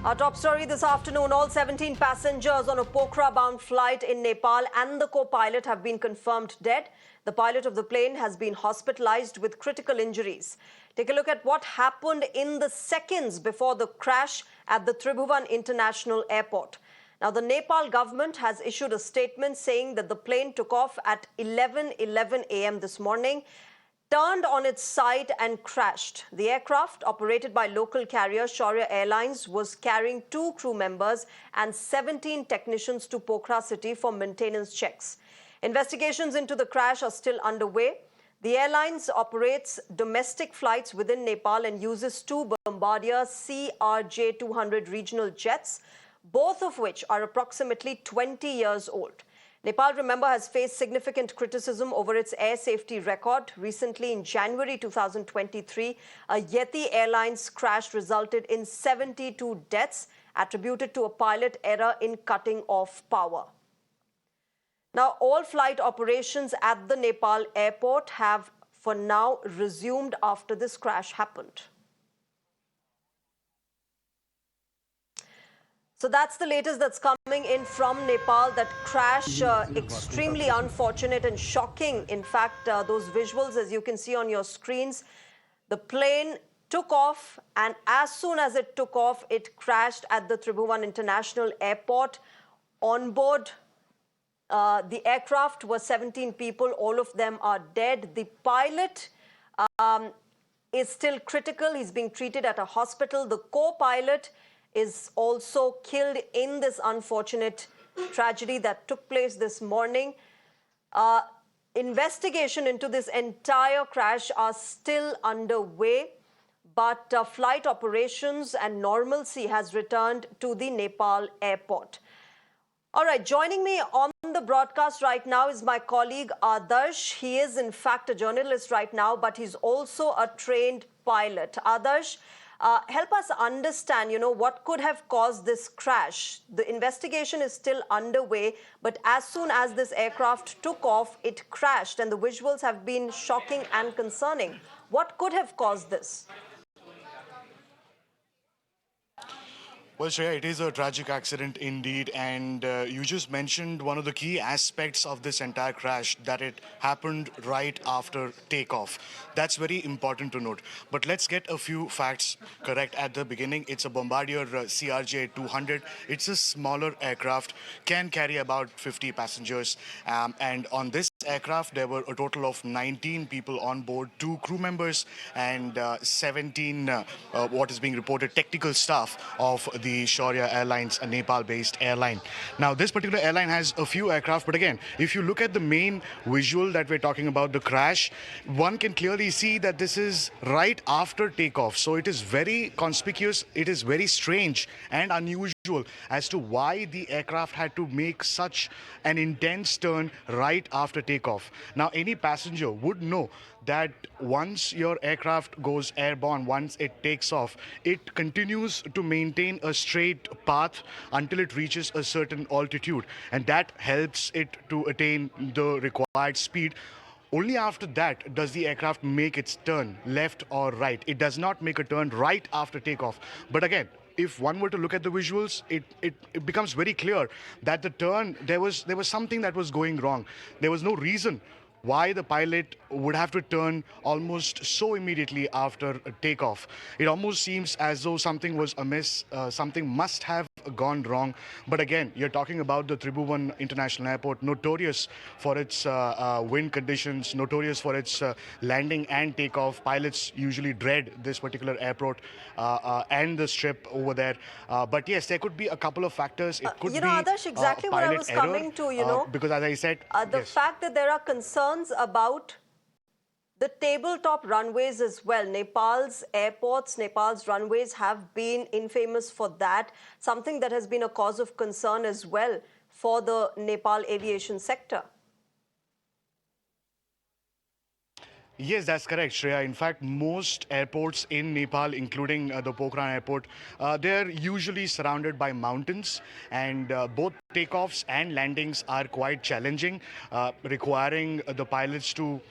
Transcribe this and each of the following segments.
Our top story this afternoon, all 17 passengers on a Pokhara-bound flight in Nepal and the co-pilot have been confirmed dead. The pilot of the plane has been hospitalized with critical injuries. Take a look at what happened in the seconds before the crash at the Tribhuvan International Airport. Now, the Nepal government has issued a statement saying that the plane took off at 11:11 a.m. this morning, turned on its side and crashed. The aircraft, operated by local carrier Charred Airlines, was carrying 2 crew members and 17 technicians to Pokhara city for maintenance checks. Investigations into the crash are still underway. The airlines operates domestic flights within Nepal and uses 2 Bombardier CRJ-200 regional jets, both of which are approximately 20 years old. Nepal, remember, has faced significant criticism over its air safety record. Recently, in January 2023, a Yeti Airlines crash resulted in 72 deaths, attributed to a pilot error in cutting off power. Now, all flight operations at the Nepal airport have, for now, resumed after this crash happened. So that's the latest that's coming in from Nepal. That crash, extremely unfortunate and shocking. In fact, those visuals, as you can see on your screens, the plane took off, and as soon as it took off, it crashed at the Tribhuvan International Airport. On board the aircraft were 17 people. All of them are dead. The pilot is still critical. He's being treated at a hospital. The co-pilot is also killed in this unfortunate tragedy that took place this morning. Investigation into this entire crash are still underway, but flight operations and normalcy has returned to the Nepal airport. All right, joining me on the broadcast right now is my colleague Adarsh. He is in fact a journalist right now, but he's also a trained pilot. Adarsh, help us understand, what could have caused this crash. The investigation is still underway, but as soon as this aircraft took off, it crashed, and the visuals have been shocking and concerning. What could have caused this? Well, Shreya, it is a tragic accident indeed, and you just mentioned one of the key aspects of this entire crash, that it happened right after takeoff. That's very important to note. But let's get a few facts correct at the beginning. It's a Bombardier CRJ-200. It's a smaller aircraft, can carry about 50 passengers, and on this aircraft, there were a total of 19 people on board, 2 crew members and 17, what is being reported, technical staff of the Charred Airlines, a Nepal-based airline. Now, this particular airline has a few aircraft, but again, if you look at the main visual that we're talking about, the crash, one can clearly see that this is right after takeoff. So it is very conspicuous, it is very strange and unusual as to why the aircraft had to make such an intense turn right after takeoff. Now, any passenger would know that once your aircraft goes airborne, once it takes off, it continues to maintain a straight path until it reaches a certain altitude, and that helps it to attain the required speed. Only after that does the aircraft make its turn, left or right. It does not make a turn right after takeoff. But again, if one were to look at the visuals, it becomes very clear that the turn, there was something that was going wrong. There was no reason why the pilot would have to turn almost so immediately after takeoff. It almost seems as though something was amiss, something must have gone wrong. But again, you're talking about the Tribhuvan International Airport, notorious for its wind conditions, notorious for its landing and takeoff. Pilots usually dread this particular airport and the strip over there. But yes, there could be a couple of factors. It could be Adarsh, exactly what I was coming to, because as I said, the fact that there are concerns about the tabletop runways as well. Nepal's airports, Nepal's runways have been infamous for that, something that has been a cause of concern as well for the Nepal aviation sector. Yes, that's correct, Shreya. In fact, most airports in Nepal, including the Pokhara airport, they're usually surrounded by mountains, and both takeoffs and landings are quite challenging, requiring the pilots to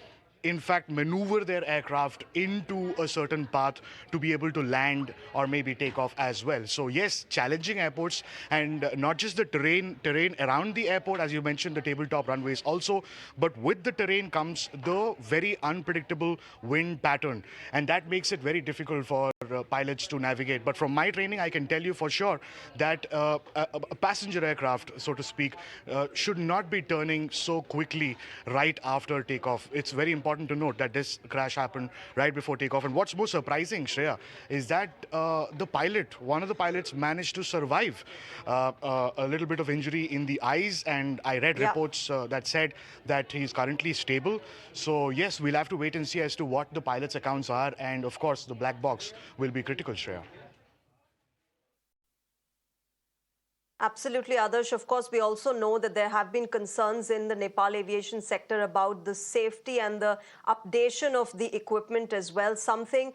in fact, maneuver their aircraft into a certain path to be able to land or maybe take off as well. So yes, challenging airports, and not just the terrain around the airport, as you mentioned, the tabletop runways also, but with the terrain comes the very unpredictable wind pattern, and that makes it very difficult for pilots to navigate. But from my training, I can tell you for sure that a passenger aircraft, so to speak, should not be turning so quickly right after takeoff. It's very important to note that this crash happened right before takeoff. And what's more surprising, Shreya, is that one of the pilots, managed to survive a little bit of injury in the eyes, and I read Yeah. reports that said that he's currently stable. So yes, we'll have to wait and see as to what the pilot's accounts are, and of course the black box will be critical, Shreya. Absolutely, Adarsh. Of course, we also know that there have been concerns in the Nepal aviation sector about the safety and the updation of the equipment as well, something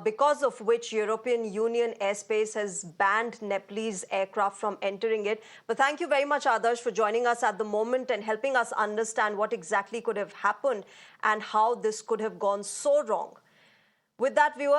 because of which European Union airspace has banned Nepalese aircraft from entering it. But thank you very much, Adarsh, for joining us at the moment and helping us understand what exactly could have happened and how this could have gone so wrong. With that, viewers,